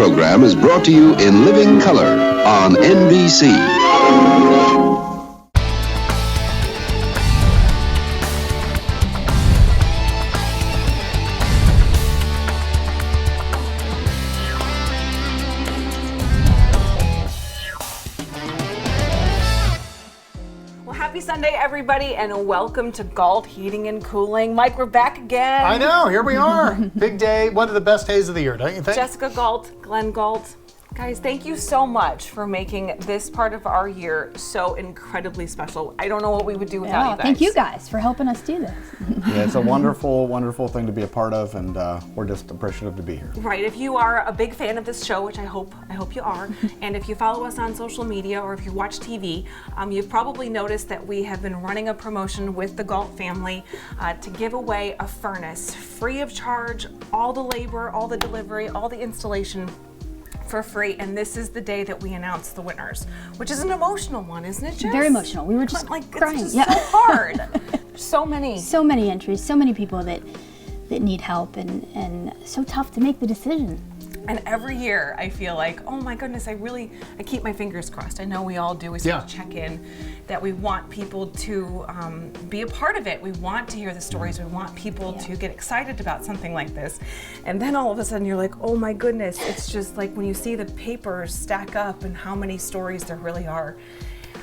program is brought to you in living color on NBC. Happy Sunday, everybody, and welcome to Gault Heating and Cooling. Mike, we're back again. I know, here we are. Big day, one of the best days of the year, don't you think? Jessica Gault, Glenn Gault. Guys, thank you so much for making this part of our year so incredibly special. I don't know what we would do without you guys. Thank you guys for helping us do this. Yeah, it's a wonderful, wonderful thing to be a part of, and we're just appreciative to be here. Right, if you are a big fan of this show, which I hope you are, and if you follow us on social media or if you watch TV, you've probably noticed that we have been running a promotion with the Gault family to give away a furnace free of charge, all the labor, all the delivery, all the installation for free, and this is the day that we announce the winners, which is an emotional one, isn't it, Jess? Very emotional. We were just crying. It's just so hard. There's so many entries, so many people that need help, and so tough to make the decision. And every year I feel like, oh my goodness, I keep my fingers crossed. I know we all do. We sort of check in that we want people to be a part of it. We want to hear the stories. We want people to get excited about something like this. And then all of a sudden you're like, oh my goodness, it's just like when you see the papers stack up and how many stories there really are.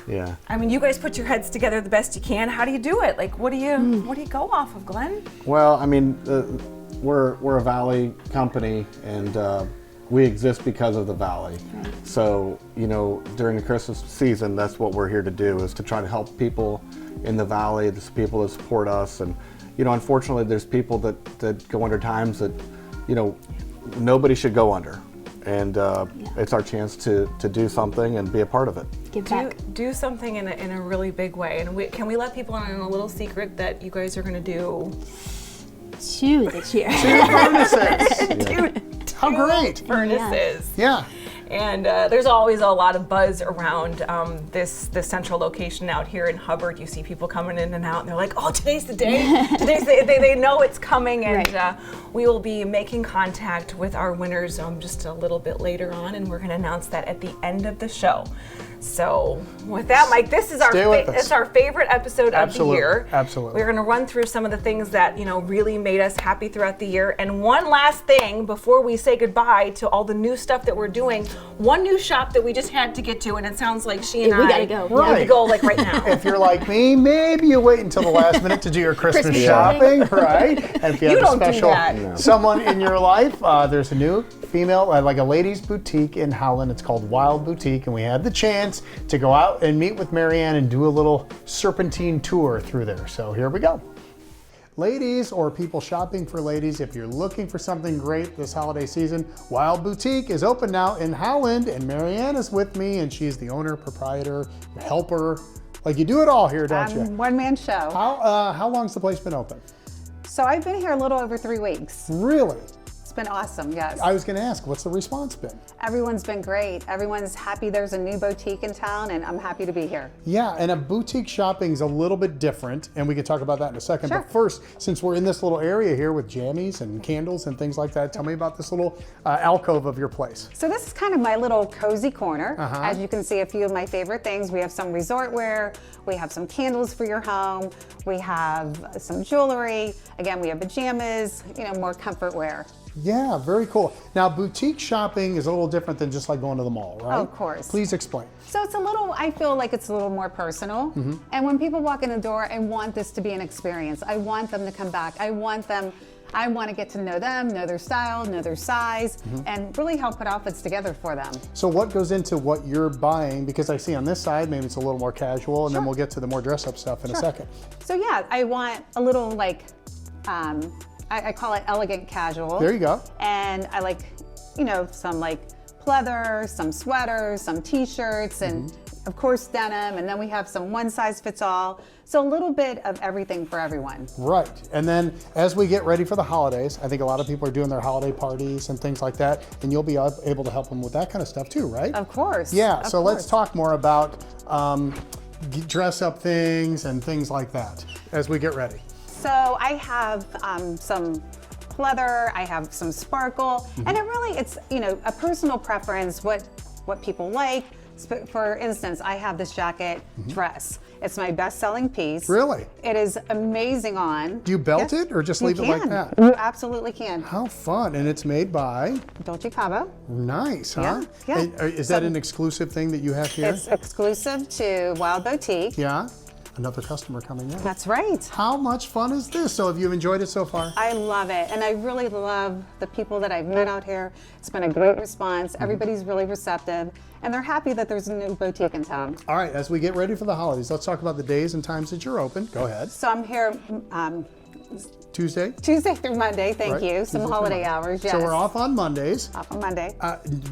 Yeah. I mean, you guys put your heads together the best you can. How do you do it? Like, what do you go off of, Glenn? Well, I mean, we're a Valley company, and we exist because of the Valley. Right. So, you know, during the Christmas season, that's what we're here to do, is to try to help people in the Valley, the people that support us. And, you know, unfortunately, there's people that go under times that, you know, nobody should go under. And it's our chance to do something and be a part of it. Give back. Do something in a really big way. And can we let people in on a little secret that you guys are going to do? 2 this year. 2 furnaces. How great. Furnaces. Yeah. And there's always a lot of buzz around this central location out here in Hubbard. You see people coming in and out, and they're like, "Oh, today's the day! Today's the day!" They know it's coming, and we will be making contact with our winners just a little bit later on, and we're going to announce that at the end of the show. So, with that, Mike, this is it's our favorite episode of the year. Absolutely. We're going to run through some of the things that really made us happy throughout the year, and one last thing before we say goodbye to all the new stuff that we're doing. One new shop that we just had to get to, and it sounds like she and we gotta go. Need to go like right now. If you're like me, maybe you wait until the last minute to do your Christmas shopping, right? And if you have a special someone in your life, there's a new female, like a ladies' boutique in Howland. It's called Wild Boutique, and we had the chance to go out and meet with Marianne and do a little serpentine tour through there. So here we go. Ladies, or people shopping for ladies, if you're looking for something great this holiday season, Wild Boutique is open now in Howland, and Marianne is with me, and she's the owner, proprietor, helper. Like, you do it all here, don't you? One-man show. How long's the place been open? So I've been here a little over 3 weeks. Really? It's been awesome, yes. I was going to ask, what's the response been? Everyone's been great. Everyone's happy there's a new boutique in town, and I'm happy to be here. Yeah, and a boutique shopping's a little bit different, and we can talk about that in a second. Sure. But first, since we're in this little area here with jammies and candles and things like that, tell me about this little alcove of your place. So this is kind of my little cozy corner. As you can see, a few of my favorite things. We have some resort wear, we have some candles for your home, we have some jewelry, again, we have pajamas, more comfort wear. Yeah, very cool. Now, boutique shopping is a little different than just like going to the mall, right? Of course. Please explain. So I feel like it's a little more personal. And when people walk in the door, I want this to be an experience. I want them to come back. I want to get to know them, know their style, know their size, and really help put outfits together for them. So what goes into what you're buying? Because I see on this side, maybe it's a little more casual, and then we'll get to the more dress-up stuff in a second. So yeah, I want a little I call it elegant casual. There you go. And I like, some pleather, some sweaters, some t-shirts, and of course denim, and then we have some one size fits all. So a little bit of everything for everyone. Right, and then as we get ready for the holidays, I think a lot of people are doing their holiday parties and things like that, and you'll be able to help them with that kind of stuff too, right? Of course. Yeah, so let's talk more about dress up things and things like that as we get ready. So I have some leather, I have some sparkle, and it really, it's, you know, a personal preference, what people like. For instance, I have this jacket dress. It's my best-selling piece. Really? It is amazing on. Do you belt it or just leave it like that? You absolutely can. How fun. And it's made by? Dolce Cabo. Nice, huh? Yeah. Is that an exclusive thing that you have here? It's exclusive to Wild Boutique. Yeah. Another customer coming in. That's right. How much fun is this? So have you enjoyed it so far? I love it, and I really love the people that I've met out here. It's been a great response. Everybody's really receptive, and they're happy that there's a new boutique in town. All right, as we get ready for the holidays, let's talk about the days and times that you're open. Go ahead. So I'm here Tuesday? Tuesday through Monday, thank you. Some holiday hours, yes. So we're off on Mondays. Off on Monday.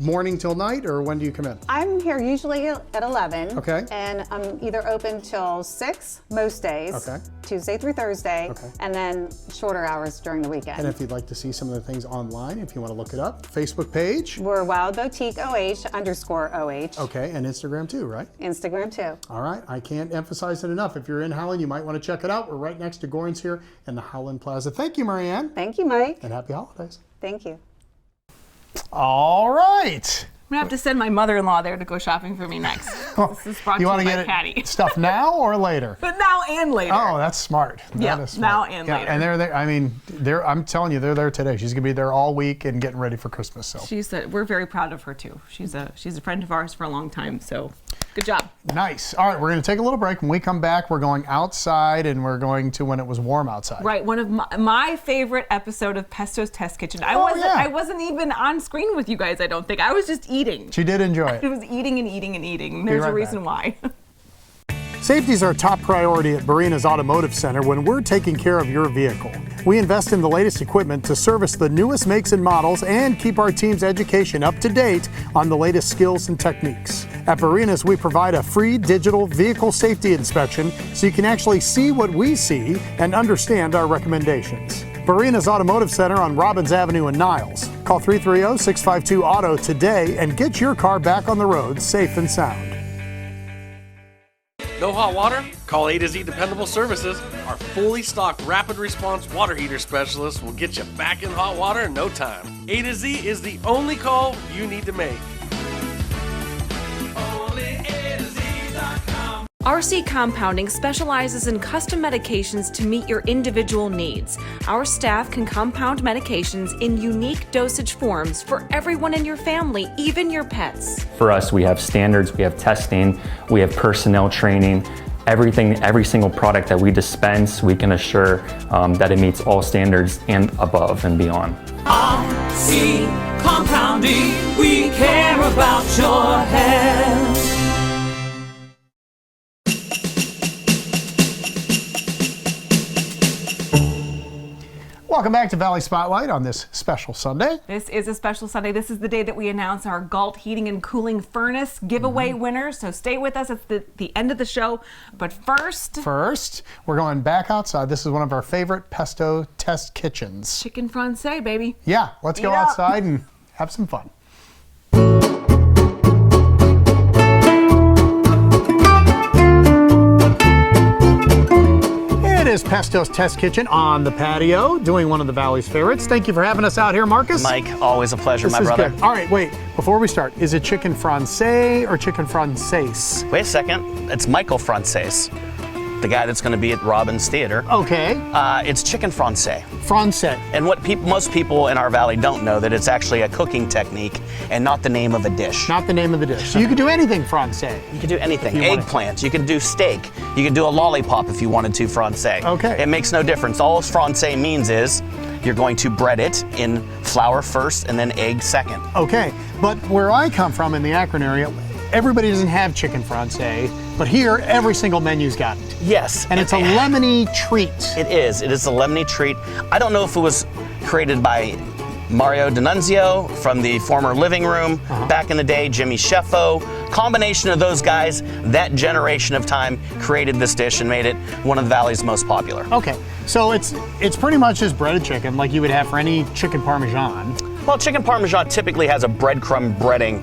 Morning till night, or when do you come in? I'm here usually at 11. Okay. And I'm either open till 6 most days. Okay. Tuesday through Thursday. Okay. And then shorter hours during the weekend. And if you'd like to see some of the things online, if you want to look it up, Facebook page? We're Wild Boutique OH_OH. Okay, and Instagram too, right? Instagram too. All right, I can't emphasize it enough. If you're in Howland, you might want to check it out. We're right next to Gorin's here in the Howland Plaza. Thank you, Marianne. Thank you, Mike. And happy holidays. Thank you. All right. I'm gonna have to send my mother-in-law there to go shopping for me next. This is brought You to want me to by get Patty. stuff now or later? But now and later. Oh, that's smart. That is smart. now and later. And they're there. I mean, I'm telling you, they're there today. She's gonna be there all week and getting ready for Christmas. So we're very proud of her too. She's a friend of ours for a long time. So good job. Nice. All right, we're gonna take a little break. When we come back, we're going outside, and we're going to when it was warm outside. Right. One of my favorite episode of Pesto's Test Kitchen. I wasn't even on screen with you guys. I don't think I was just eating. She did enjoy it. I was eating and eating and eating. There's a reason why. Safety is our top priority at Barina's Automotive Center when we're taking care of your vehicle. We invest in the latest equipment to service the newest makes and models and keep our team's education up to date on the latest skills and techniques. At Barina's, we provide a free digital vehicle safety inspection so you can actually see what we see and understand our recommendations. Barina's Automotive Center on Robbins Avenue in Niles. Call 330-652-AUTO today and get your car back on the road safe and sound. No hot water? Call A to Z Dependable Services. Our fully stocked rapid response water heater specialist will get you back in hot water in no time. A to Z is the only call you need to make. RC Compounding specializes in custom medications to meet your individual needs. Our staff can compound medications in unique dosage forms for everyone in your family, even your pets. For us, we have standards, we have testing, we have personnel training. Every single product that we dispense, we can assure that it meets all standards and above and beyond. RC Compounding, we care about your health. Welcome back to Valley Spotlight on this special Sunday. This is a special Sunday. This is the day that we announce our Gault Heating and Cooling Furnace Giveaway winners. So stay with us at the end of the show. But first, we're going back outside. This is one of our favorite Pesto test kitchens. Chicken francais, baby. Yeah, let's go outside and have some fun. It is Pesto's Test Kitchen on the patio, doing one of the Valley's favorites. Thank you for having us out here, Marcus. Mike, always a pleasure, my brother. Good. All right, wait, before we start, is it chicken francais or chicken francaise? Wait a second, it's Michael Francaise, the guy that's going to be at Robbins Theater. Okay. It's chicken francais. Francais. And what most people in our valley don't know, that it's actually a cooking technique and not the name of a dish. Not the name of the dish. So you could do anything francais. You could do anything. Eggplant. You could do steak. You could do a lollipop if you wanted to francais. Okay. It makes no difference. All francais means is you're going to bread it in flour first and then egg second. Okay. But where I come from in the Akron area, everybody doesn't have chicken francais, but here every single menu's got it. Yes. And it's a lemony treat. It is. It is a lemony treat. I don't know if it was created by Mario D'Annunzio from the former Living Room back in the day, Jimmy Sheffo. Combination of those guys, that generation of time created this dish and made it one of the Valley's most popular. Okay, so it's pretty much just breaded chicken like you would have for any chicken parmesan. Well, chicken parmesan typically has a breadcrumb breading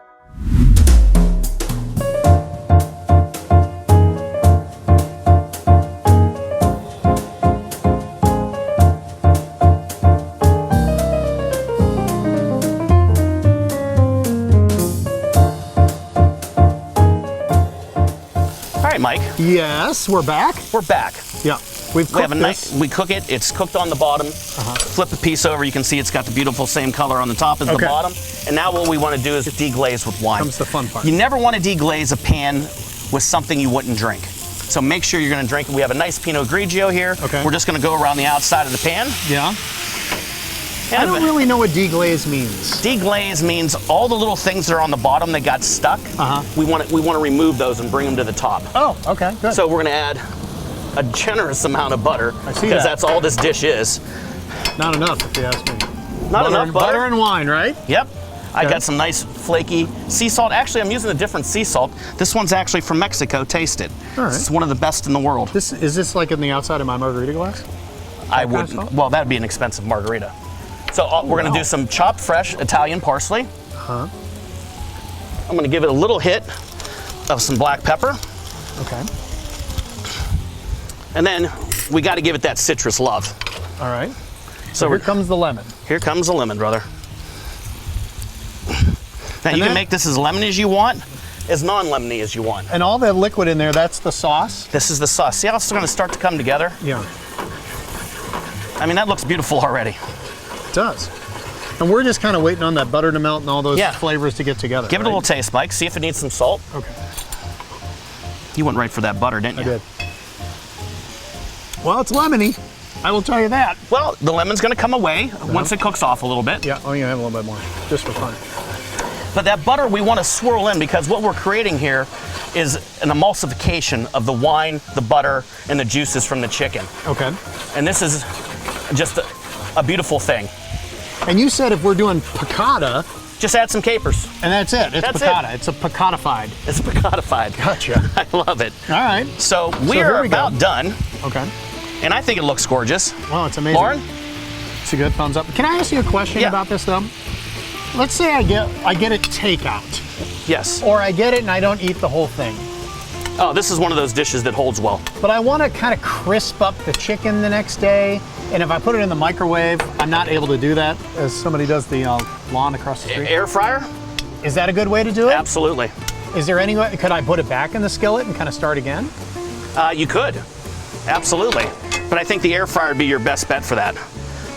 Mike. Yes, we're back. We're back. Yeah, we have this. We cook it. It's cooked on the bottom. Flip the piece over. You can see it's got the beautiful same color on the top as the bottom. And now what we want to do is deglaze with wine. Comes the fun part. You never want to deglaze a pan with something you wouldn't drink. So make sure you're going to drink it. We have a nice Pinot Grigio here. Okay. We're just going to go around the outside of the pan. Yeah. I don't really know what deglaze means. Deglaze means all the little things that are on the bottom that got stuck. We want to remove those and bring them to the top. Oh, okay, good. So we're going to add a generous amount of butter. I see because that's all this dish is. Not enough, if you ask me. Not enough butter. Butter and wine, right? Yep. I got some nice flaky sea salt. Actually, I'm using a different sea salt. This one's actually from Mexico. Taste it. All right. It's one of the best in the world. Is this like in the outside of my margarita glass? I wouldn't. Well, that'd be an expensive margarita. So we're going to do some chopped fresh Italian parsley. I'm going to give it a little hit of some black pepper. Okay. And then we got to give it that citrus love. All right. So here comes the lemon. Here comes the lemon, brother. Now you can make this as lemon as you want, as non-lemony as you want. And all the liquid in there, that's the sauce? This is the sauce. See how it's going to start to come together? Yeah. I mean, that looks beautiful already. It does. And we're just kind of waiting on that butter to melt and all those flavors to get together. Give it a little taste, Mike. See if it needs some salt. Okay. You went right for that butter, didn't you? I did. Well, it's lemony. I will tell you that. Well, the lemon's going to come away once it cooks off a little bit. Yeah, oh, you have a little bit more, just for fun. But that butter we want to swirl in because what we're creating here is an emulsification of the wine, the butter, and the juices from the chicken. Okay. And this is just a beautiful thing. And you said if we're doing piccata, just add some capers. And that's it. It's piccata. It's a piccatified. It's piccatified. Gotcha. I love it. All right. So we are about done. Okay. And I think it looks gorgeous. Well, it's amazing. Lauren? It's a good thumbs up. Can I ask you a question about this though? Let's say I get it takeout. Yes. Or I get it and I don't eat the whole thing. Oh, this is one of those dishes that holds well. But I want to kind of crisp up the chicken the next day. And if I put it in the microwave, I'm not able to do that as somebody does the lawn across the street. Air fryer? Is that a good way to do it? Absolutely. Is there any way, could I put it back in the skillet and kind of start again? You could. Absolutely. But I think the air fryer would be your best bet for that.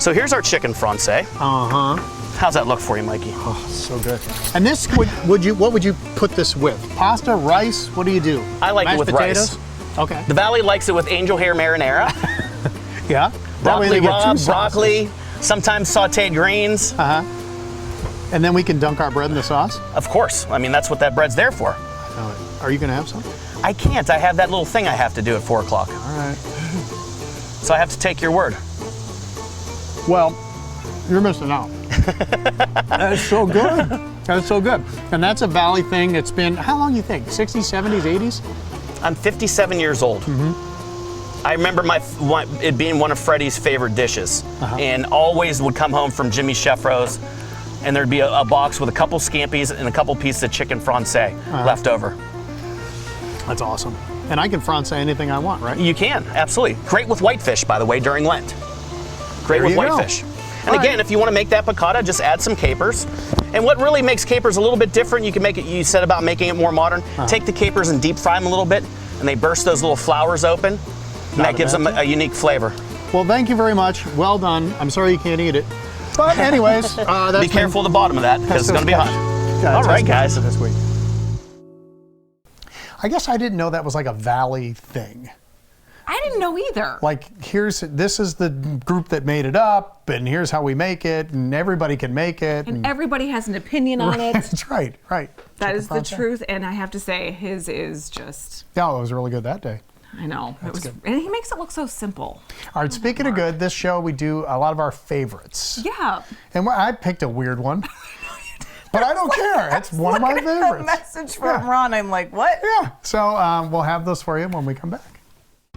So here's our chicken francais. How's that look for you, Mikey? Oh, so good. And this, what would you put this with? Pasta, rice, what do you do? I like it with potatoes? rice. Okay. The Valley likes it with angel hair marinara. Yeah. Broccoli raw, broccoli, sometimes sauteed greens. And then we can dunk our bread in the sauce? Of course. I mean, that's what that bread's there for. Are you going to have some? I can't. I have that little thing I have to do at 4 o'clock. All right. So I have to take your word. Well, you're missing out. That's so good. That's so good. And that's a Valley thing. It's been, how long you think? 60s, 70s, 80s? I'm 57 years old. I remember it being one of Freddie's favorite dishes, and always would come home from Jimmy Sheffro's, and there'd be a box with a couple scampies and a couple pieces of chicken francais left over. That's awesome. And I can francais anything I want, right? You can, absolutely. Great with whitefish, by the way, during Lent. Great with whitefish. And again, if you want to make that piccata, just add some capers. And what really makes capers a little bit different, you can make it, you said about making it more modern, take the capers and deep fry them a little bit, and they burst those little flowers open. And that gives them a unique flavor. Well, thank you very much. Well done. I'm sorry you can't eat it. But anyways, that's be careful of the bottom of that because it's going to be hot. Yeah, all right, guys. This week. I guess I didn't know that was like a Valley thing. I didn't know either. Like, this is the group that made it up, and here's how we make it, and everybody can make it. And everybody has an opinion on it. That's right. That is the truth, and I have to say, his is just... Yeah, it was really good that day. I know. It was good. And he makes it look so simple. All right, speaking of good, this show we do a lot of our favorites. Yeah. And I picked a weird one. But I don't care. It's one of my favorites. The message from Ron, I'm like, what? Yeah. So we'll have those for you when we come back.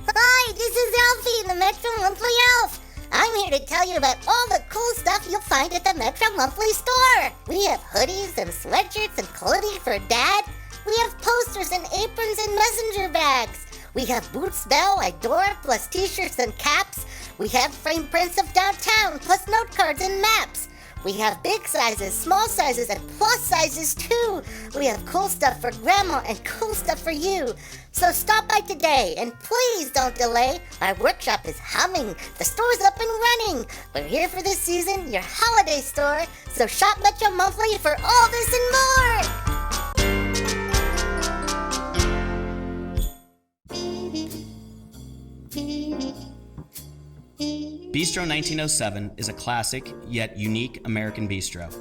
Hi, this is Alfie, the Metro Monthly Elf. I'm here to tell you about all the cool stuff you'll find at the Metro Monthly store. We have hoodies and sweatshirts and clothing for Dad. We have posters and aprons and messenger bags. We have Boots, Bell, Idora, plus t-shirts and caps. We have frame prints of downtown, plus note cards and maps. We have big sizes, small sizes, and plus sizes too. We have cool stuff for grandma and cool stuff for you. So stop by today, and please don't delay. Our workshop is humming. The store's up and running. We're here for this season, your holiday store. So shop Metro Monthly for all this and more. Bistro 1907 is a classic yet unique American bistro.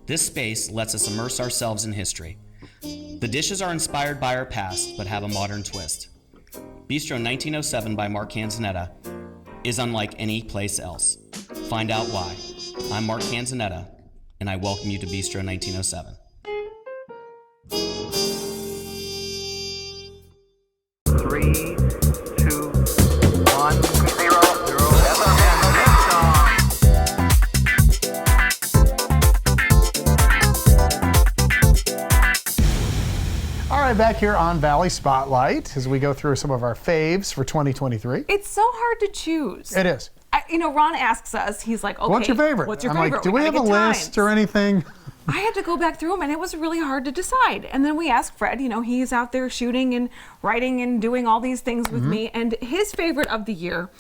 This space lets us immerse ourselves in history. The dishes are inspired by our past but have a modern twist. Bistro 1907 by Mark Canzanetta is unlike any place else. Find out why. I'm Mark Canzanetta, and I welcome you to Bistro 1907. Back here on Valley Spotlight as we go through some of our faves for 2023. It's so hard to choose. It is. Ron asks us, he's like, okay, what's your favorite? What's your I'm favorite? like, do we have a list or anything? I had to go back through them, and it was really hard to decide. And then we asked Fred, he's out there shooting and writing and doing all these things with me. And his favorite of the year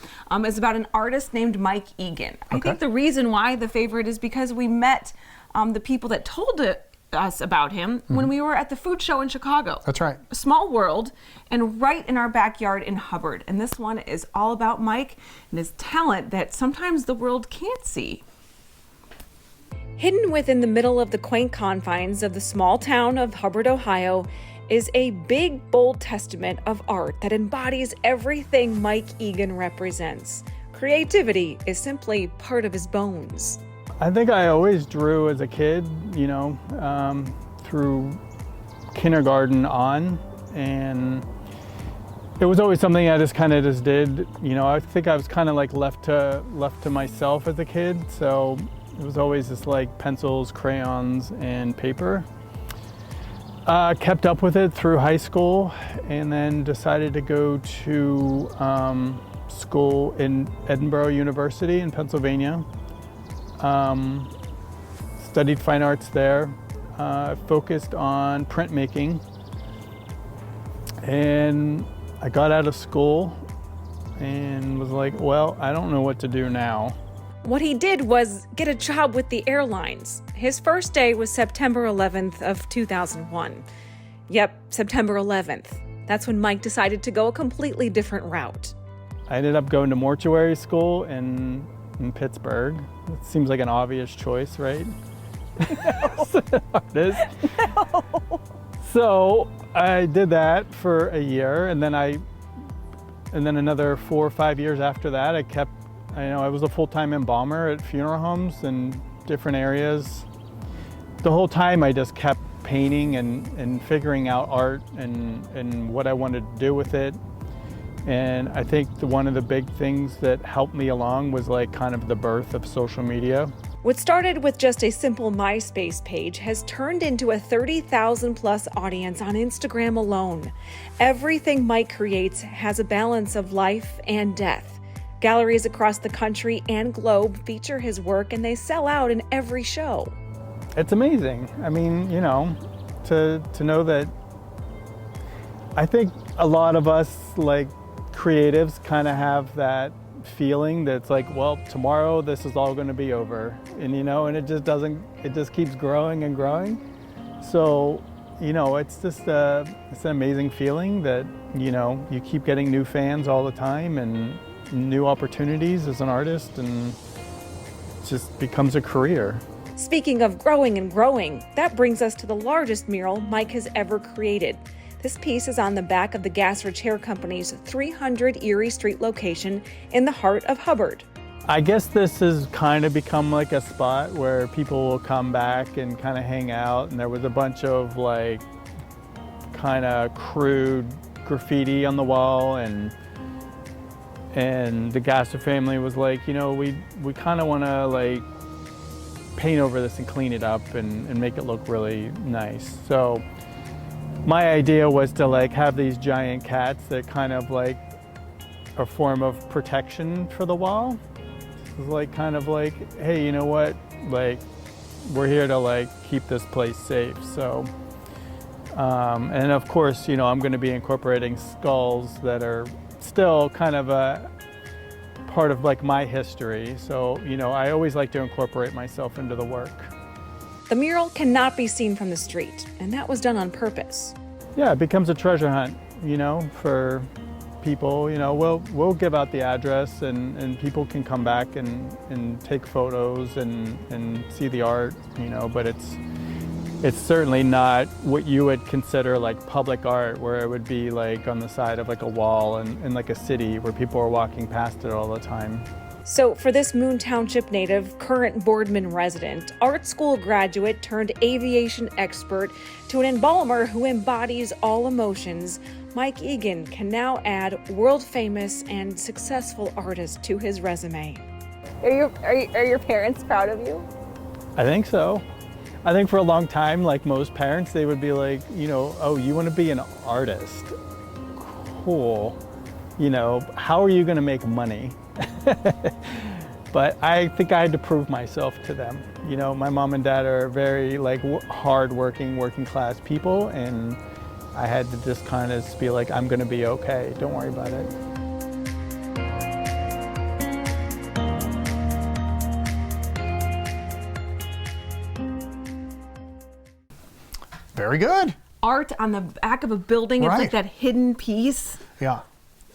is about an artist named Mike Egan. I think the reason why the favorite is because we met the people that told us about him when we were at the food show in Chicago. That's right. A small world, and right in our backyard in Hubbard. And this one is all about Mike and his talent that sometimes the world can't see. Hidden within the middle of the quaint confines of the small town of Hubbard, Ohio, is a big, bold testament of art that embodies everything Mike Egan represents. Creativity is simply part of his bones. I think I always drew as a kid, through kindergarten on, and it was always something I just did. I think I was kind of like left to myself as a kid, so it was always just like pencils, crayons, and paper. Kept up with it through high school, and then decided to go to school in Edinburgh University in Pennsylvania. Studied fine arts there, focused on printmaking, and I got out of school and was like, well, I don't know what to do now. What he did was get a job with the airlines. His first day was September 11th of 2001. Yep, September 11th. That's when Mike decided to go a completely different route. I ended up going to mortuary school in Pittsburgh. It seems like an obvious choice, right? No. So I did that for a year, and then another 4 or 5 years after that, I was a full-time embalmer at funeral homes in different areas. The whole time I just kept painting and figuring out art and what I wanted to do with it. And I think one of the big things that helped me along was the birth of social media. What started with just a simple MySpace page has turned into a 30,000 plus audience on Instagram alone. Everything Mike creates has a balance of life and death. Galleries across the country and globe feature his work, and they sell out in every show. It's amazing. I mean, to know that, I think a lot of us creatives kind of have that feeling that's well, tomorrow this is all going to be over, and and it just doesn't. It just keeps growing and growing. So it's just it's an amazing feeling that you keep getting new fans all the time and new opportunities as an artist, and it just becomes a career. Speaking of growing and growing, that brings us to the largest mural Mike has ever created. This piece is on the back of the Gasser Chair Company's 300 Erie Street location in the heart of Hubbard. I guess this has kind of become a spot where people will come back and kind of hang out, and there was a bunch of kind of crude graffiti on the wall, and the Gasser family was we kind of want to paint over this and clean it up and make it look really nice. So my idea was to have these giant cats that kind of a form of protection for the wall. It's like kind of like, hey, you know what? Like, we're here to like keep this place safe. So, and of course, you know, I'm going to be incorporating skulls that are still kind of a part of like my history. So, you know, I always like to incorporate myself into the work. The mural cannot be seen from the street, and that was done on purpose. Yeah, it becomes a treasure hunt, you know, for people. You know, we'll give out the address, and people can come back and take photos and see the art, you know, but it's certainly not what you would consider like public art, where it would be like on the side of like a wall in like a city where people are walking past it all the time. So for this Moon Township native, current Boardman resident, art school graduate turned aviation expert to an embalmer who embodies all emotions, Mike Egan can now add world-famous and successful artist to his resume. Are your parents proud of you? I think so. I think for a long time, like most parents, they would be like, you know, oh, you want to be an artist? Cool. You know, how are you going to make money? But I think I had to prove myself to them. You know, my mom and dad are very like hard-working, working-class people, and I had to just kind of be like, I'm going to be okay. Don't worry about it. Very good. Art on the back of a building. Right. It's like that hidden piece. Yeah.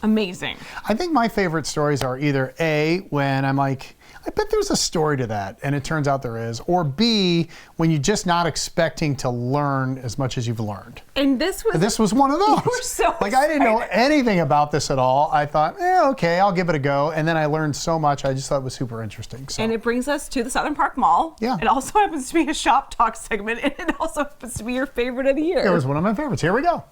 Amazing. I think my favorite stories are either A, when I'm like, I bet there's a story to that, and it turns out there is, or B, when you're just not expecting to learn as much as you've learned. And this was one of those. You were so like, I didn't know anything about this at all. I thought, okay, I'll give it a go. And then I learned so much, I just thought it was super interesting. So. And it brings us to the Southern Park Mall. Yeah. It also happens to be a shop talk segment, and it also happens to be your favorite of the year. It was one of my favorites. Here we go.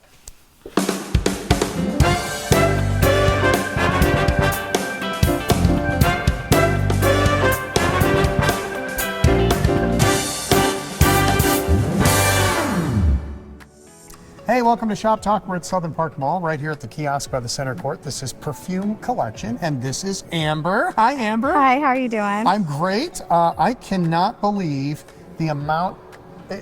Hey, welcome to Shop Talk. We're at Southern Park Mall, right here at the kiosk by the center court. This is Perfume Collection, and this is Amber. Hi, Amber. Hi, how are you doing? I'm great. I cannot believe the amount.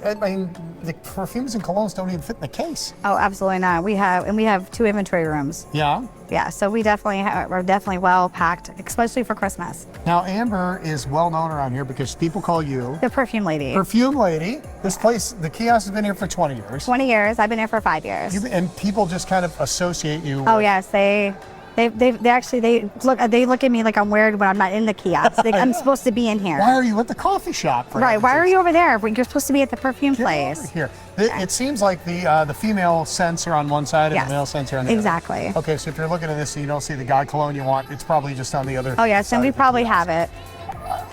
I mean, the perfumes and colognes don't even fit in the case. Oh, absolutely not. We have 2 inventory rooms. Yeah. Yeah, so we definitely are definitely well packed, especially for Christmas. Now, Amber is well known around here because people call you the Perfume Lady. Perfume Lady. This place, the kiosk, has been here for 20 years. 20 years. I've been here for 5 years. And people just kind of associate you. Oh yes, they look at me like I'm weird when I'm not in the kiosk. I'm supposed to be in here. Why are you at the coffee shop? Right. Why are you over there? You're supposed to be at the perfume place. Over here. It seems like the female scents are on one side and the male scents are on the other. Exactly. Okay, so if you're looking at this and you don't see the guy cologne you want, it's probably just on the other. Oh yes, and we probably have it.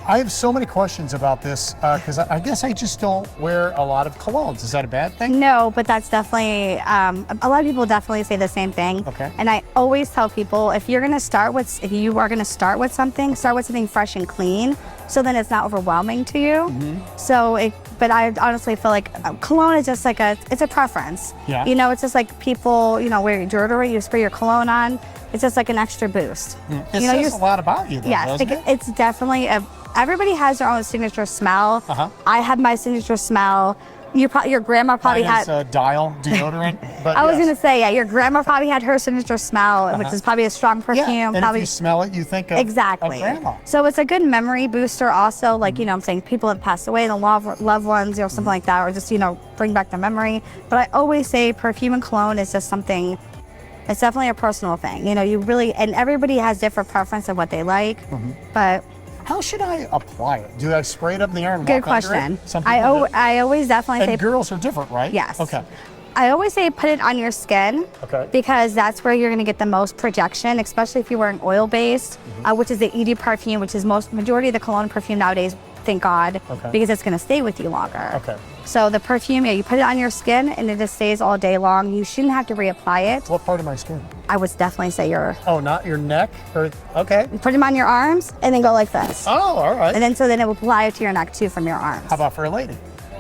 I have so many questions about this because I guess I just don't wear a lot of colognes. Is that a bad thing? No, but that's definitely, a lot of people definitely say the same thing. Okay. And I always tell people, if you are going to start with something, start with something fresh and clean, so then it's not overwhelming to you. Mm-hmm. But I honestly feel like cologne is just like it's a preference. Yeah. You know, it's just like people, you know, wear your deodorant, you spray your cologne on. It's just like an extra boost. It says a lot about you, though, doesn't it? It's definitely everybody has their own signature smell. I have my signature smell. Your grandma probably had Dial deodorant. But I was gonna say, yeah, your grandma probably had her signature smell, which is probably a strong perfume. Yeah, and probably, if you smell it, you think of exactly. grandma. So it's a good memory booster. Also, like you know, I'm saying people have passed away, the loved ones, you know, something like that, or just you know, bring back the memory. But I always say perfume and cologne is just something. It's definitely a personal thing. You know, and everybody has different preference of what they like, but. How should I apply it? Do I spray it up in the air and Good walk under question. it? Some people do. I always definitely say. And girls are different, right? Yes. Okay. I always say put it on your skin. Okay. Because that's where you're going to get the most projection, especially if you're wearing oil-based, which is the Eau de Parfum, which is majority of the cologne perfume nowadays. Thank God, because it's going to stay with you longer. Okay. So the perfume, yeah, you put it on your skin and it just stays all day long. You shouldn't have to reapply it. What part of my skin? I would definitely say your. Oh, not your neck? Okay. Put them on your arms and then go like this. Oh, all right. And then it will apply it to your neck too from your arms. How about for a lady?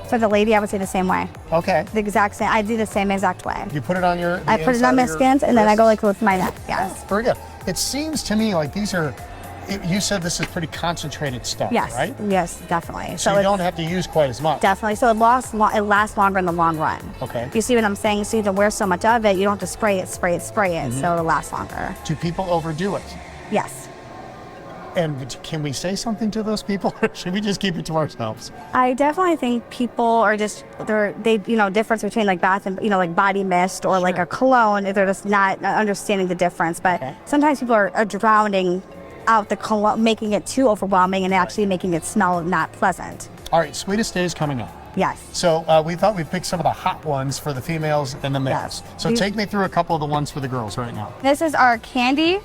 For the lady, I would say the same way. Okay. The exact same. I do the same exact way. You put it on your. I put it on my skins and then I go like with my neck. Yes. Very good. It seems to me like these are. you said this is pretty concentrated stuff, Yes. right? Yes, definitely. So you don't have to use quite as much. Definitely. So it lasts longer in the long run. Okay. You see what I'm saying? So you don't wear so much of it. You don't have to spray it, Mm-hmm. so it'll last longer. Do people overdo it? Yes. And can we say something to those people, or should we just keep it to ourselves? I definitely think people are just difference between like bath and like body mist or like a cologne. They're just not understanding the difference. But sometimes people are drowning out the cologne, making it too overwhelming and actually making it smell not pleasant. All right, Sweetest Day is coming up. Yes. So we thought we'd pick some of the hot ones for the females and the males. So take me through a couple of the ones for the girls right now. This is our candy.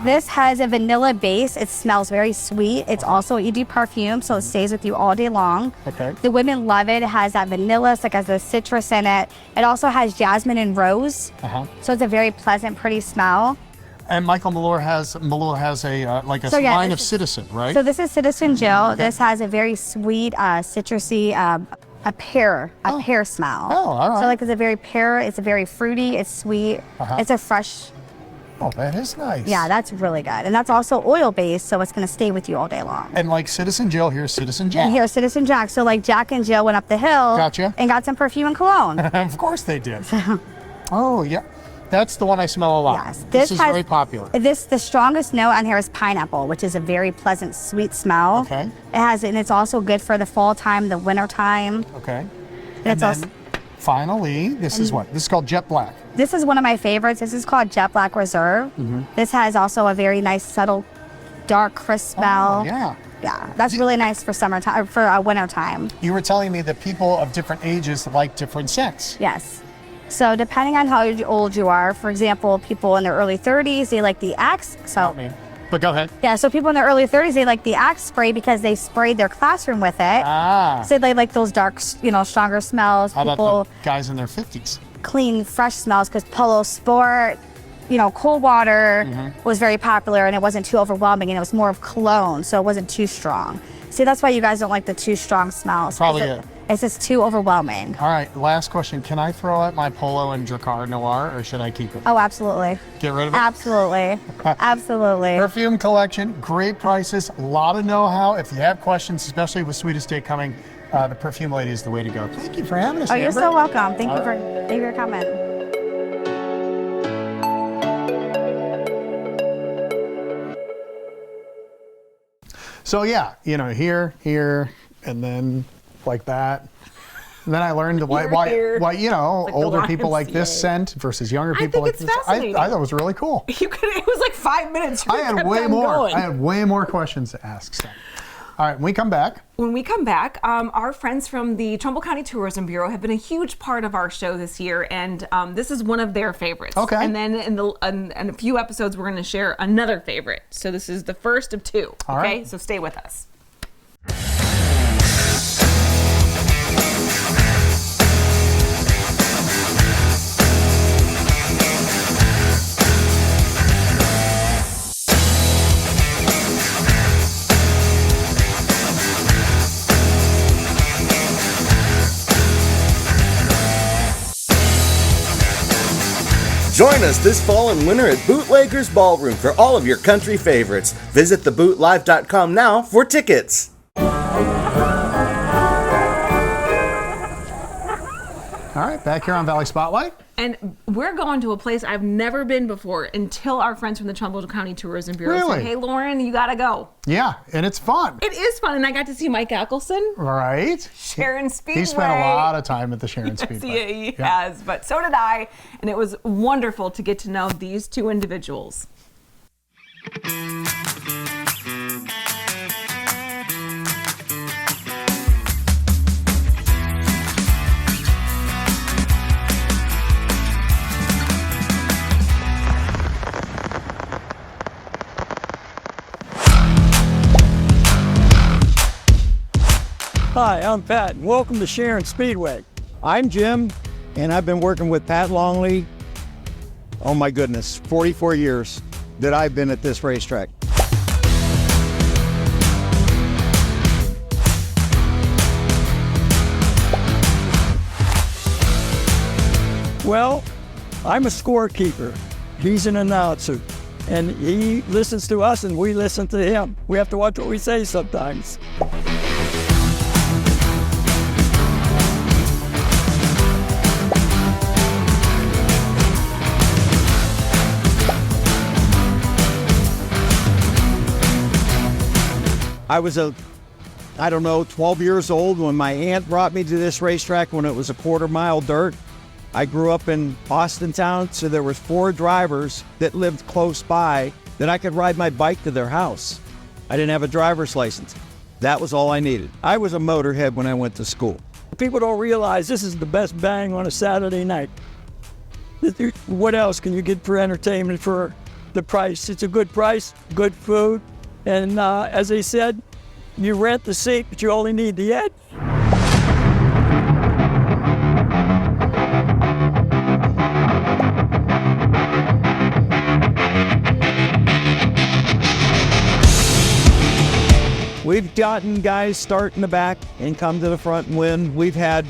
This has a vanilla base. It smells very sweet. It's also ED perfume, so it stays with you all day long. Okay. The women love it. It has that vanilla, so it has the citrus in it. It also has jasmine and rose. So it's a very pleasant, pretty smell. And Michael Malure has a line of Citizen, right? So this is Citizen Gel. This has a very sweet, citrusy, a pear smell. Oh, all right. So like it's a very pear. It's a very fruity. It's sweet. It's a fresh. Oh, that is nice. Yeah, that's really good. And that's also oil-based, so it's going to stay with you all day long. And like Citizen Jill, here's Citizen Jack. And here's Citizen Jack. So like Jack and Jill went up the hill and got some perfume and cologne. Of course they did. Oh, yeah. That's the one I smell a lot. Yes. This is very popular. The strongest note on here is pineapple, which is a very pleasant, sweet smell. Okay. And it's also good for the fall time, the winter time. Okay. And then finally, this is what? This is called Jet Black. This is one of my favorites. This is called Jet Black Reserve. This has also a very nice, subtle, dark, crisp smell. Oh, yeah. Yeah, that's really nice for summertime, for winter time. You were telling me that people of different ages like different scents. Yes. So depending on how old you are, for example, people in their early 30s, they like the Axe. But go ahead. Yeah, so people in their early 30s, they like the Axe spray because they sprayed their classroom with it. So they like those dark, stronger smells. How People about the guys in their 50s? clean, fresh smells because Polo Sport, cold water was very popular and it wasn't too overwhelming and it was more of cologne, so it wasn't too strong. See, that's why you guys don't like the too strong smells. Probably it. It's just too overwhelming. All right, last question. Can I throw out my Polo and Dracar Noir, or should I keep it? Oh, absolutely. Get rid of it? Absolutely. Absolutely. Perfume collection, great prices, a lot of know-how. If you have questions, especially with Sweetest Day coming, the Perfume Lady is the way to go. Thank you for having us, Oh, you're Amber. so welcome. Thank you for your comment. So yeah, here, and then like that. And then I learned why older people like this scent versus younger people like this. I thought it was really cool. It was like 5 minutes. I had way more. I had way more questions to ask. So. All right, when we come back, our friends from the Trumbull County Tourism Bureau have been a huge part of our show this year, and this is one of their favorites. Okay. And then in a few episodes, we're going to share another favorite. So this is the first of two. All okay, right. so stay with us. Join us this fall and winter at Bootleggers Ballroom for all of your country favorites. Visit thebootlive.com now for tickets. All right, back here on Valley Spotlight. And we're going to a place I've never been before until our friends from the Trumbull County Tourism Bureau Really? said, hey, Lauren, you got to go. Yeah, and it's fun. It is fun, and I got to see Mike Ackelson. Right. Sharon Speedway. He spent a lot of time at the Sharon Speedway. Yes, he has, but so did I, and it was wonderful to get to know these two individuals. Hi, I'm Pat, and welcome to Sharon Speedway. I'm Jim, and I've been working with Pat Longley, oh my goodness, 44 years that I've been at this racetrack. Well, I'm a scorekeeper. He's an announcer. And he listens to us and we listen to him. We have to watch what we say sometimes. I was 12 years old when my aunt brought me to this racetrack when it was a quarter-mile dirt. I grew up in Austintown, so there was 4 drivers that lived close by that I could ride my bike to their house. I didn't have a driver's license. That was all I needed. I was a motorhead when I went to school. People don't realize this is the best bang on a Saturday night. What else can you get for entertainment for the price? It's a good price, good food, and as I said, you rent the seat, but you only need the edge. We've gotten guys start in the back and come to the front and win. We've had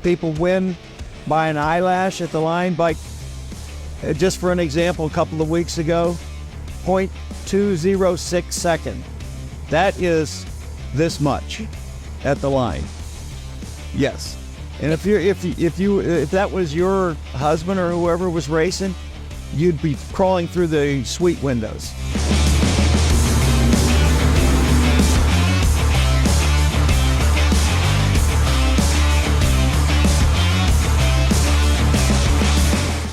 people win by an eyelash at the line. Like, just for an example, a couple of weeks ago, 0.206 second. That is this much at the line. Yes. And if that was your husband or whoever was racing, you'd be crawling through the suite windows.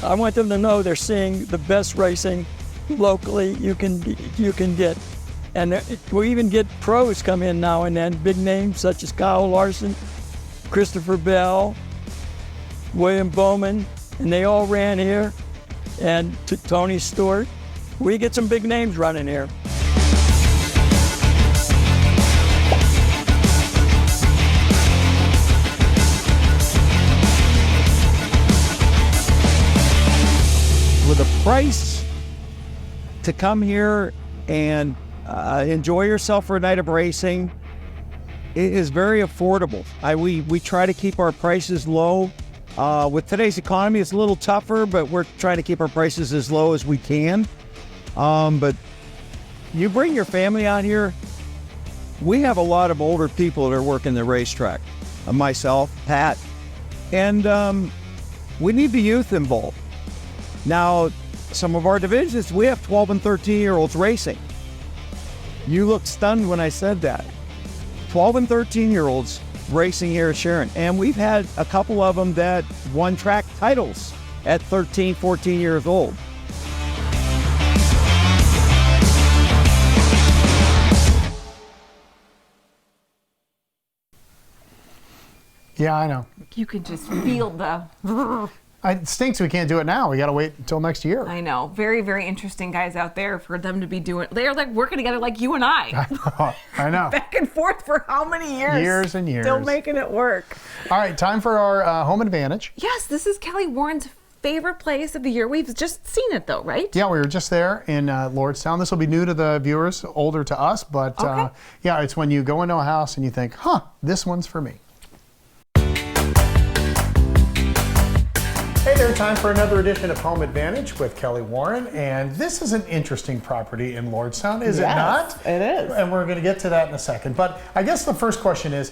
I want them to know they're seeing the best racing locally you can get. And we even get pros come in now and then, big names such as Kyle Larson, Christopher Bell, William Bowman, and they all ran here, and Tony Stewart. We get some big names running here. With a price to come here and enjoy yourself for a night of racing, it is very affordable. We try to keep our prices low. With today's economy, it's a little tougher, but we're trying to keep our prices as low as we can. But you bring your family out here. We have a lot of older people that are working the racetrack. Myself, Pat, and we need the youth involved. Now, some of our divisions, we have 12 and 13-year-olds racing. You looked stunned when I said that. 12 and 13-year-olds racing here at Sharon. And we've had a couple of them that won track titles at 13, 14 years old. Yeah, I know. You can just feel the... It stinks we can't do it now. We got to wait until next year. I know. Very, very interesting guys out there for them to be doing. They're like working together like you and I. I know. Back and forth for how many years? Years and years. Still making it work. All right, time for our home advantage. Yes, this is Kelly Warren's favorite place of the year. We've just seen it though, right? Yeah, we were just there in Lordstown. This will be new to the viewers, older to us, but yeah, it's when you go into a house and you think, huh, this one's for me. Hey there, time for another edition of Home Advantage with Kelly Warren, and this is an interesting property in Lordstown, is it not? It is. And we're going to get to that in a second, but I guess the first question is,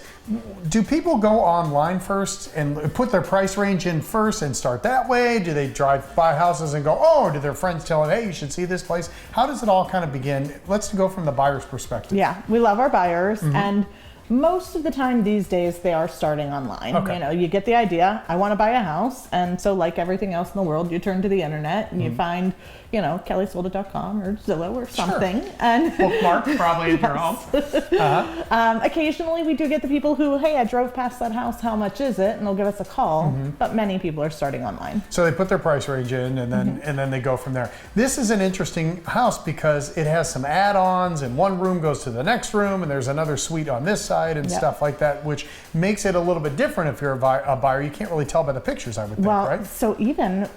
do people go online first and put their price range in first and start that way? Do they drive by houses and go, oh, do their friends tell them, hey, you should see this place? How does it all kind of begin? Let's go from the buyer's perspective. Yeah, we love our buyers, and most of the time these days they are starting online. Okay. You know, you get the idea, I want to buy a house, and so like everything else in the world, you turn to the internet and you find, you know, kellysold.com or Zillow or something. Sure. And bookmark probably in your home. Occasionally we do get the people who, hey, I drove past that house, how much is it? And they'll give us a call, but many people are starting online. So they put their price range in and then they go from there. This is an interesting house because it has some add-ons and one room goes to the next room and there's another suite on this side and stuff like that, which makes it a little bit different if you're a buyer. You can't really tell by the pictures, I would think, right? So even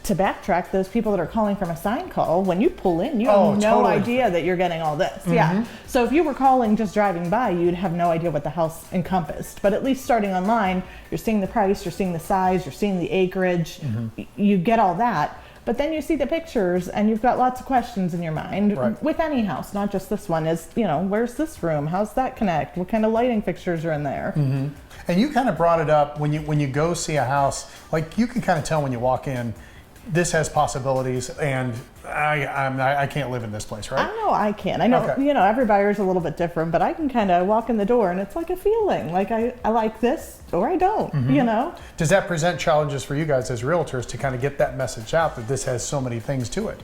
to backtrack, those people that are calling from a sign call, when you pull in, you have no idea that you're getting all this. Yeah. So if you were calling just driving by, you'd have no idea what the house encompassed. But at least starting online, you're seeing the price, you're seeing the size, you're seeing the acreage, you get all that. But then you see the pictures and you've got lots of questions in your mind with any house, not just this one. Is, you know, where's this room? How's that connect? What kind of lighting fixtures are in there? And you kind of brought it up when you go see a house, like you can kind of tell when you walk in, this has possibilities, and I can't live in this place, right? I know I can. I know, you know, every buyer is a little bit different, but I can kind of walk in the door and it's like a feeling, like I like this or I don't, you know? Does that present challenges for you guys as realtors to kind of get that message out that this has so many things to it?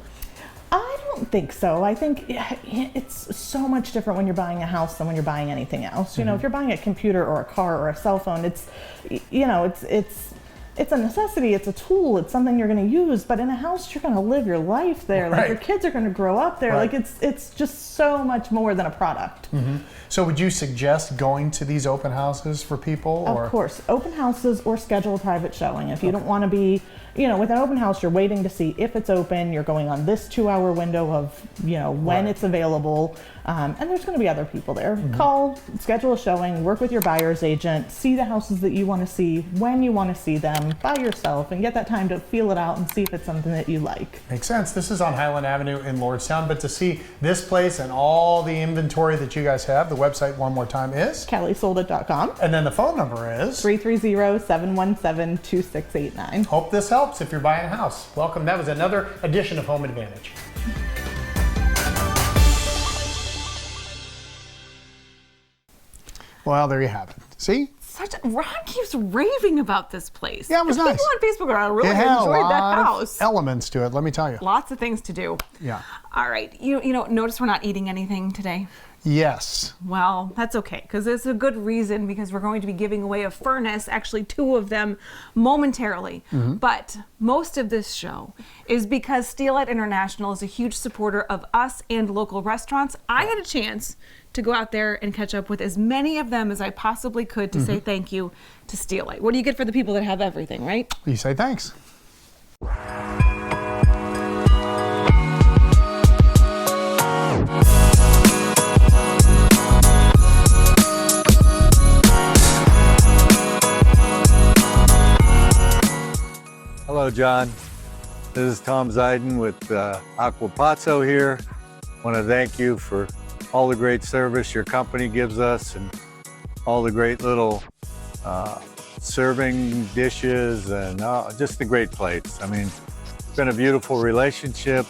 I don't think so. I think it's so much different when you're buying a house than when you're buying anything else. You know, if you're buying a computer or a car or a cell phone, it's, you know, it's a necessity, it's a tool, it's something you're going to use, but in a house you're going to live your life there. Like your kids are going to grow up there. Like it's just so much more than a product. So would you suggest going to these open houses for people? Of course, open houses or schedule a private showing. If you don't want to be, you know, with an open house, you're waiting to see if it's open, you're going on this 2-hour window of, you know, when it's available, and there's going to be other people there. Call, schedule a showing, work with your buyer's agent, see the houses that you want to see, when you want to see them, by yourself, and get that time to feel it out and see if it's something that you like. Makes sense. This is on Highland Avenue in Lordstown, but to see this place and all the inventory that you guys have, the website one more time is? KellySoldIt.com. And then the phone number is? 330-717-2689. Hope this helps if you're buying a house. Welcome. That was another edition of Home Advantage. Well, there you have it. See? Ron keeps raving about this place. Yeah, it was nice. People on Facebook are really It had enjoyed a that lot house. of elements to it, let me tell you. Lots of things to do. Yeah. All right. You know, notice we're not eating anything today. Yes. Well, that's okay, because it's a good reason, because we're going to be giving away a furnace, actually 2 of them, momentarily. But most of this show is because Steelite International is a huge supporter of us and local restaurants. I had a chance to go out there and catch up with as many of them as I possibly could to say thank you to Steelite. What do you get for the people that have everything, right? You say thanks. Hello, John. This is Tom Zeiden with Aquapazzo here. I want to thank you for all the great service your company gives us and all the great little serving dishes and just the great plates. I mean, it's been a beautiful relationship.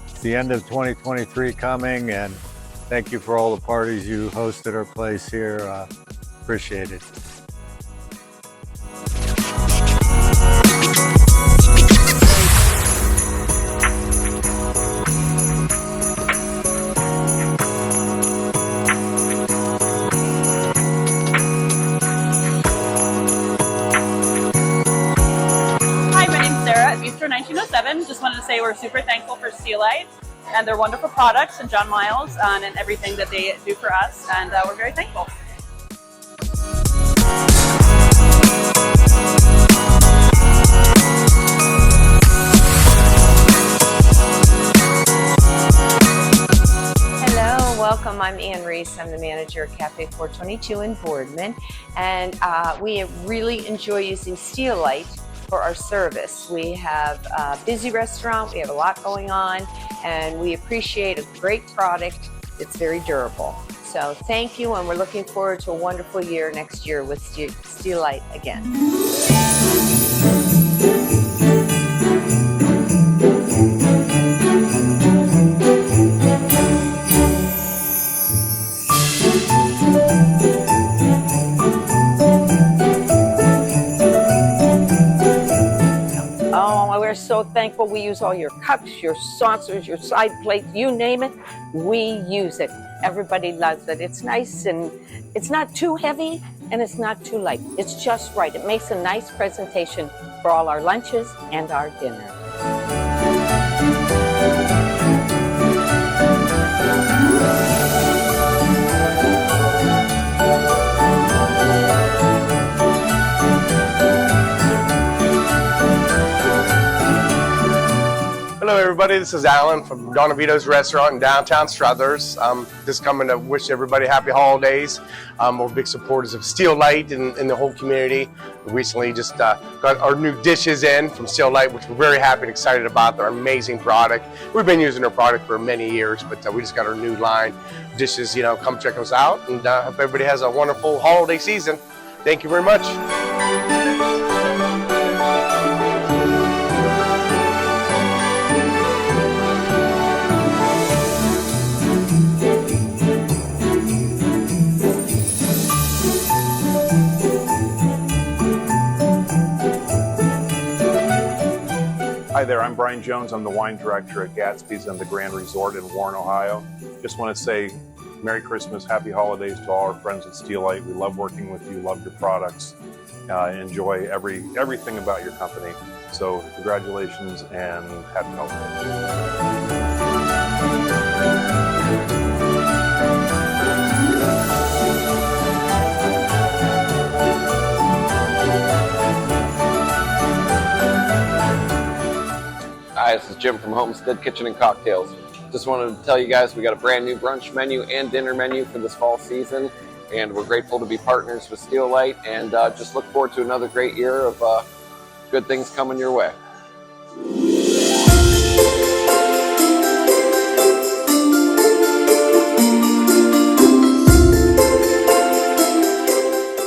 It's the end of 2023 coming, and thank you for all the parties you host at our place here. Appreciate it. Easter 1907. Just wanted to say we're super thankful for Steelite and their wonderful products and John Miles and everything that they do for us, and we're very thankful. Hello, welcome. I'm Ann Reese. I'm the manager at Cafe 422 in Boardman, and we really enjoy using Steelite for our service. We have a busy restaurant, we have a lot going on, and we appreciate a great product that's very durable. So thank you, and we're looking forward to a wonderful year next year with Steelite again. We're so thankful. We use all your cups, your saucers, your side plates, you name it, we use it. Everybody loves it. It's nice, and it's not too heavy and it's not too light. It's just right. It makes a nice presentation for all our lunches and our dinners. Hello everybody. This is Alan from Donna Vito's restaurant in downtown Struthers. Just coming to wish everybody happy holidays. We're big supporters of Steel Light in the whole community. We recently just got our new dishes in from Steel Light, which we're very happy and excited about. They're an amazing product. We've been using their product for many years, but we just got our new line dishes. Come check us out, and hope everybody has a wonderful holiday season. Thank you very much. Hi there, I'm Brian Jones. I'm the wine director at Gatsby's and the Grand Resort in Warren, Ohio. Just want to say Merry Christmas, Happy Holidays to all our friends at Steel Light. We love working with you, love your products, enjoy everything about your company. So congratulations and Happy Holidays. Hi, this is Jim from Homestead Kitchen and Cocktails. Just wanted to tell you guys we got a brand new brunch menu and dinner menu for this fall season, and we're grateful to be partners with Steel Light, and just look forward to another great year of good things coming your way.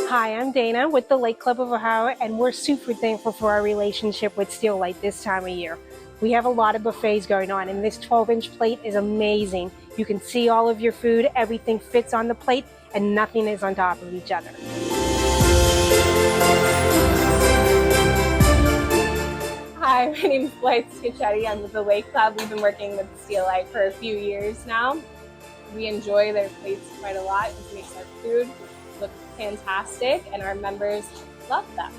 Hi, I'm Dana with the Lake Club of Ohio, and we're super thankful for our relationship with Steel Light this time of year. We have a lot of buffets going on, and this 12-inch plate is amazing. You can see all of your food, everything fits on the plate, and nothing is on top of each other. Hi, my name is Blythe Schichetti. I'm with the Lake Club. We've been working with Steel Light for a few years now. We enjoy their plates quite a lot. It makes our food look fantastic, and our members love them.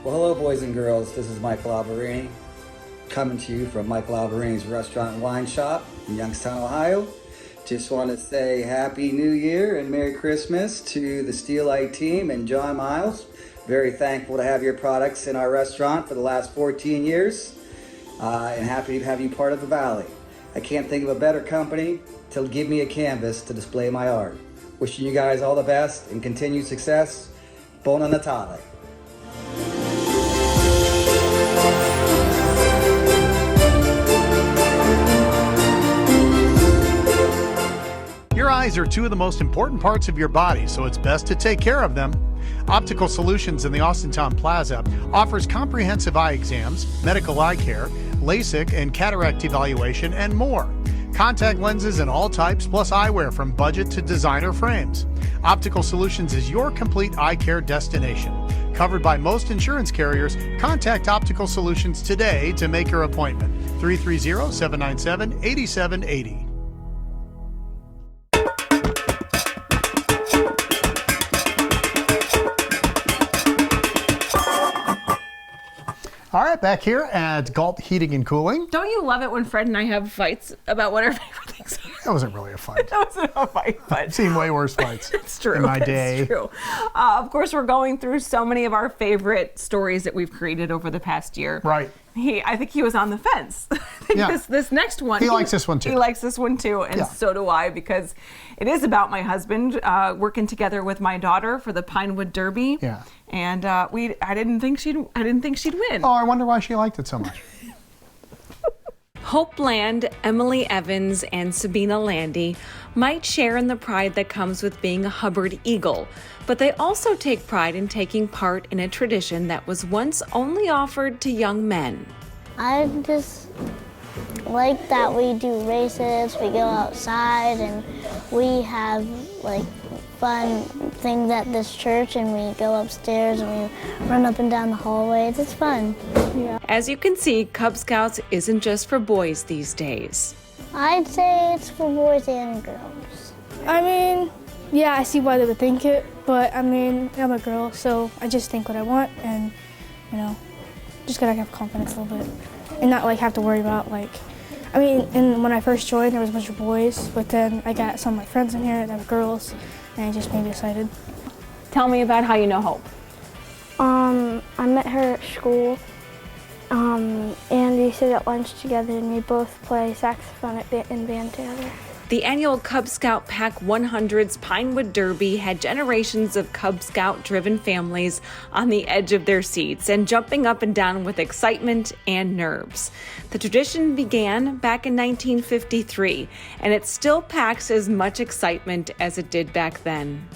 Well, hello, boys and girls. This is Michael Alberini, coming to you from Michael Alberini's Restaurant and Wine Shop in Youngstown, Ohio. Just want to say Happy New Year and Merry Christmas to the Steel Light team and John Miles. Very thankful to have your products in our restaurant for the last 14 years, and happy to have you part of the Valley. I can't think of a better company to give me a canvas to display my art. Wishing you guys all the best and continued success. Buona Natale. Your eyes are two of the most important parts of your body, so it's best to take care of them. Optical Solutions in the Austintown Plaza offers comprehensive eye exams, medical eye care, LASIK and cataract evaluation, and more. Contact lenses in all types, plus eyewear from budget to designer frames. Optical Solutions is your complete eye care destination. Covered by most insurance carriers, contact Optical Solutions today to make your appointment. 330-797-8780. All right, back here at Gault Heating and Cooling. Don't you love it when Fred and I have fights about what our favorite things are? That wasn't really a fight. That wasn't a fight, but I've seen way worse fights. It's true. In my day. It's true. Of course, we're going through so many of our favorite stories that we've created over the past year. Right. I think he was on the fence. Yeah. This next one. He likes this one too. He likes this one too, and so do I, because it is about my husband working together with my daughter for the Pinewood Derby. Yeah. And I didn't think she'd win. Oh, I wonder why she liked it so much. Hope Land, Emily Evans, and Sabina Landy might share in the pride that comes with being a Hubbard Eagle, but they also take pride in taking part in a tradition that was once only offered to young men. I just like that we do races, we go outside, and we have like fun things at this church, and we go upstairs and we run up and down the hallways. It's fun. Yeah. As you can see, Cub Scouts isn't just for boys these days. I'd say it's for boys and girls. I mean, yeah, I see why they would think it, but I mean, I'm a girl, so I just think what I want, and just gotta have confidence a little bit, and not like have to worry about like I mean, and when I first joined, there was a bunch of boys, but then I got some of my friends in here that were girls, and it just made me excited. Tell me about how you know Hope. I met her at school, and we sit at lunch together, and we both play saxophone in band together. The annual Cub Scout Pack 100's Pinewood Derby had generations of Cub Scout-driven families on the edge of their seats and jumping up and down with excitement and nerves. The tradition began back in 1953, and it still packs as much excitement as it did back then.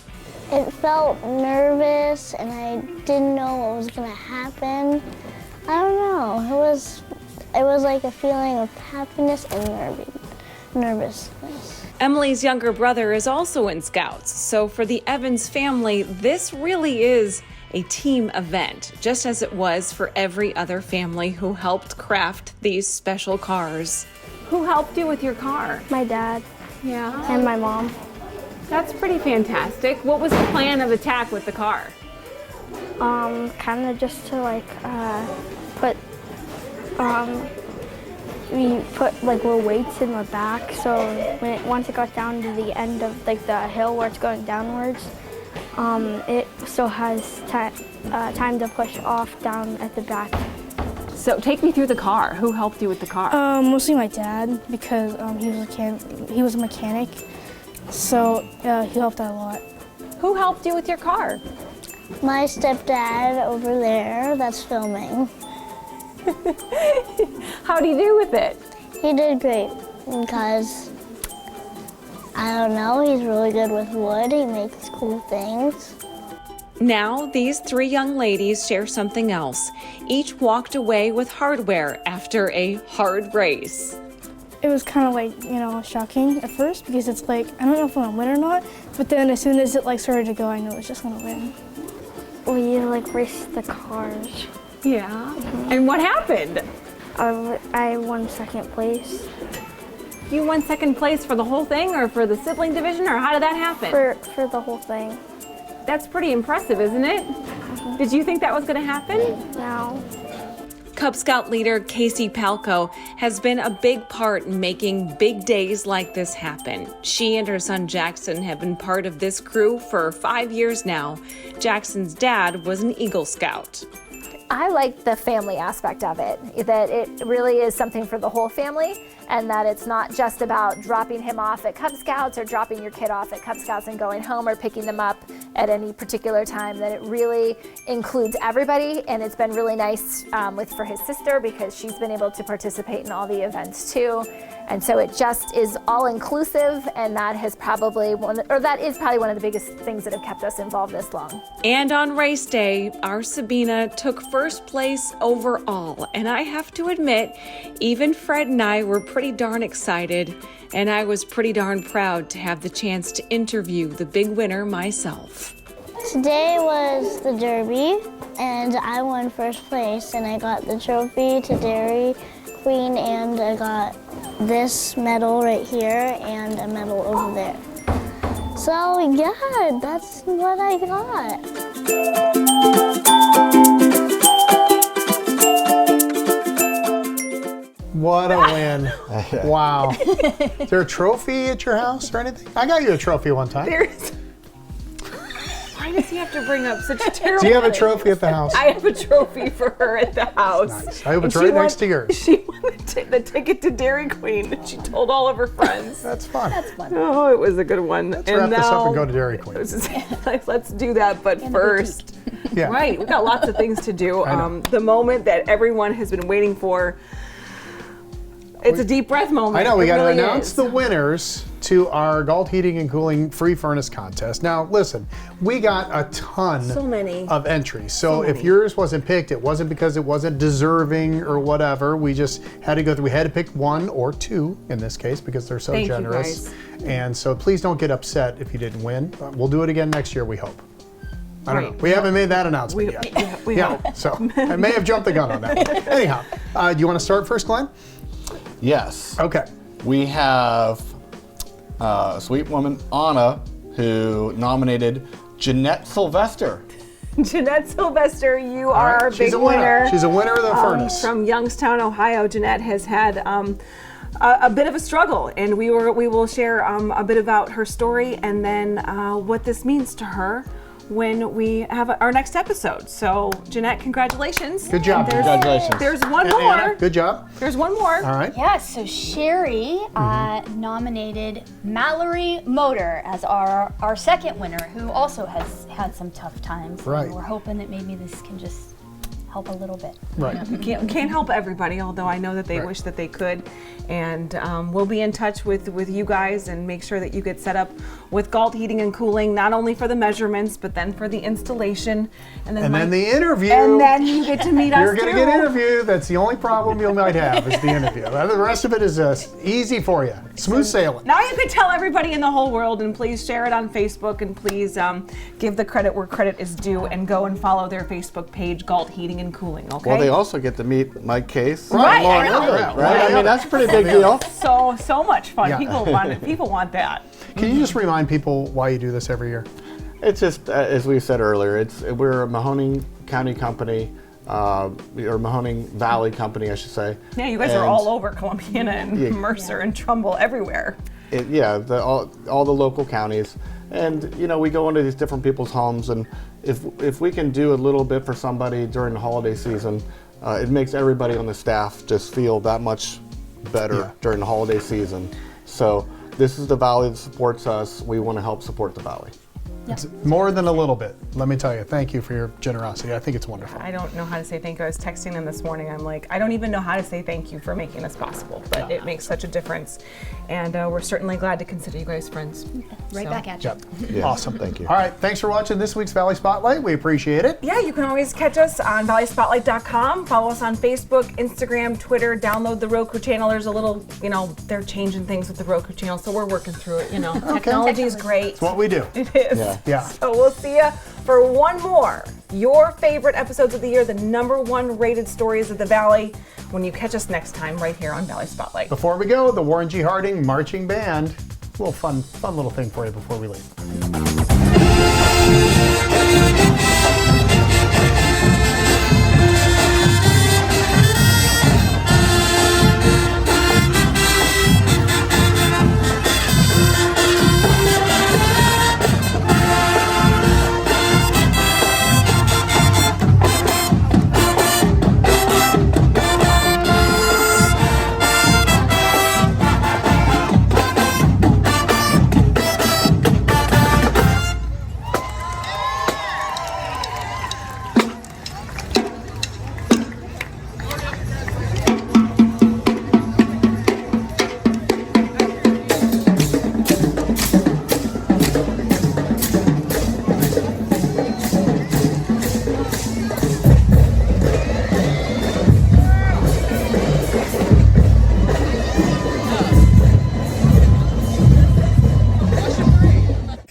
It felt nervous, and I didn't know what was going to happen. I don't know. It was like a feeling of happiness and nervousness. Emily's younger brother is also in Scouts, so for the Evans family, this really is a team event, just as it was for every other family who helped craft these special cars. Who helped you with your car? My dad. Yeah. And my mom. That's pretty fantastic. What was the plan of attack with the car? Kind of just to we put like little weights in the back, so once it got down to the end of like the hill where it's going downwards, it still has time to push off down at the back. So take me through the car. Who helped you with the car? Mostly my dad, because he was a mechanic, so he helped out a lot. Who helped you with your car? My stepdad over there that's filming. How'd he do with it? He did great because, I don't know, he's really good with wood. He makes cool things. Now, these three young ladies share something else. Each walked away with hardware after a hard race. It was kind of like, shocking at first because it's like, I don't know if I'm gonna win or not, but then as soon as it started to go, I knew I was just gonna win. We raced the cars. Yeah. Mm-hmm. And what happened? I won second place. You won second place for the whole thing or for the sibling division, or how did that happen? For the whole thing. That's pretty impressive, isn't it? Mm-hmm. Did you think that was going to happen? No. Cub Scout leader Casey Palco has been a big part in making big days like this happen. She and her son Jackson have been part of this crew for 5 years now. Jackson's dad was an Eagle Scout. I like the family aspect of it, that it really is something for the whole family, and that it's not just about dropping him off at Cub Scouts or dropping your kid off at Cub Scouts and going home or picking them up at any particular time, that it really includes everybody. And it's been really nice for his sister, because she's been able to participate in all the events too. And so it just is all inclusive, and that is probably one of the biggest things that have kept us involved this long. And on race day, our Sabina took first place overall. And I have to admit, even Fred and I were pretty darn excited, and I was pretty darn proud to have the chance to interview the big winner myself. Today was the Derby, and I won first place, and I got the trophy to Dairy Queen, and I got this medal right here and a medal over there. So yeah, that's what I got. What a win. Wow. Is there a trophy at your house or anything? I got you a trophy one time. Why does he have to bring up such a terrible Do you have a thing? trophy at the house? I have a trophy for her at the house. Nice. I hope it's right next to yours. She won the ticket to Dairy Queen, and she told all of her friends. That's fun. That's fun. Oh, it was a good one. Let's wrap this up and go to Dairy Queen. Let's do that, but first. Yeah. Right, we've got lots of things to do. The moment that everyone has been waiting for. It's a deep breath moment. I know, we got to really announce the winners to our Gault Heating and Cooling free furnace contest. Now, listen, we got a ton of entries. So if yours wasn't picked, it wasn't because it wasn't deserving or whatever. We just had to go through, we had to pick one or two in this case because they're so generous. And so please don't get upset if you didn't win. We'll do it again next year, we hope. I don't know. We haven't made that announcement yet. We hope. So I may have jumped the gun on that one. Anyhow, do you want to start first, Glenn? Yes. Okay. We have a sweet woman, Anna, who nominated Jeanette Sylvester. Jeanette Sylvester, you are our She's big a winner. winner. She's a winner of the furnace. From Youngstown, Ohio. Jeanette has had a bit of a struggle, and we will share a bit about her story and then what this means to her when we have our next episode. So, Jeanette, congratulations. Good job. Congratulations. There's one And more. Anna, good job. There's one more. All right. Yeah, so Sherry nominated Mallory Motor as our second winner, who also has had some tough times. Right. And we're hoping that maybe this can just help a little bit. Right. We can't help everybody, although I know that they wish that they could. And we'll be in touch with you guys and make sure that you get set up with Gault Heating and Cooling, not only for the measurements, but then for the installation. And then the interview. And then you get to meet us You're going to get interviewed. That's the only problem you might have is the interview. The rest of it is easy for you. Smooth sailing. Now you can tell everybody in the whole world, and please share it on Facebook, and please give the credit where credit is due, and go and follow their Facebook page, Gault Heating and Cooling, okay? Well, they also get to meet Mike Case. Right, and Lauren I know. Everett, right? I mean, that's a pretty big deal. So much fun. Yeah. People want that. Can you just remind people why you do this every year? It's just, as we said earlier, we're a Mahoning County company, or Mahoning Valley company, I should say. Yeah, you guys are all over Columbiana and Yeah. Mercer and Trumbull, everywhere. All the local counties. And, we go into these different people's homes, and if we can do a little bit for somebody during the holiday season, it makes everybody on the staff just feel that much better during the holiday season. So this is the Valley that supports us. We want to help support the Valley. It's more than a little bit. Let me tell you, thank you for your generosity. I think it's wonderful. I don't know how to say thank you. I was texting them this morning. I'm like, I don't even know how to say thank you for making this possible, but it makes such a difference. And we're certainly glad to consider you guys friends. Right back at you. Yep. Yeah. Awesome. Thank you. All right. Thanks for watching this week's Valley Spotlight. We appreciate it. Yeah, you can always catch us on valleyspotlight.com. Follow us on Facebook, Instagram, Twitter. Download the Roku channel. There's a little, they're changing things with the Roku channel, so we're working through it. Technology is great. It's what we do. It is. Yeah. So we'll see you for one more. Your favorite episodes of the year, the #1 rated stories of the Valley, when you catch us next time right here on Valley Spotlight. Before we go, the Warren G. Harding Marching Band. A little fun little thing for you before we leave.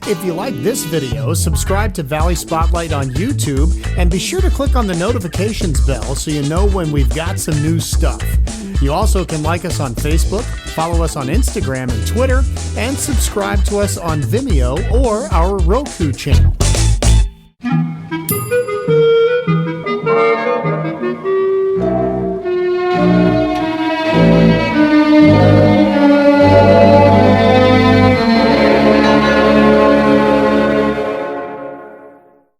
If you like this video, subscribe to Valley Spotlight on YouTube and be sure to click on the notifications bell so you know when we've got some new stuff. You also can like us on Facebook, follow us on Instagram and Twitter, and subscribe to us on Vimeo or our Roku channel.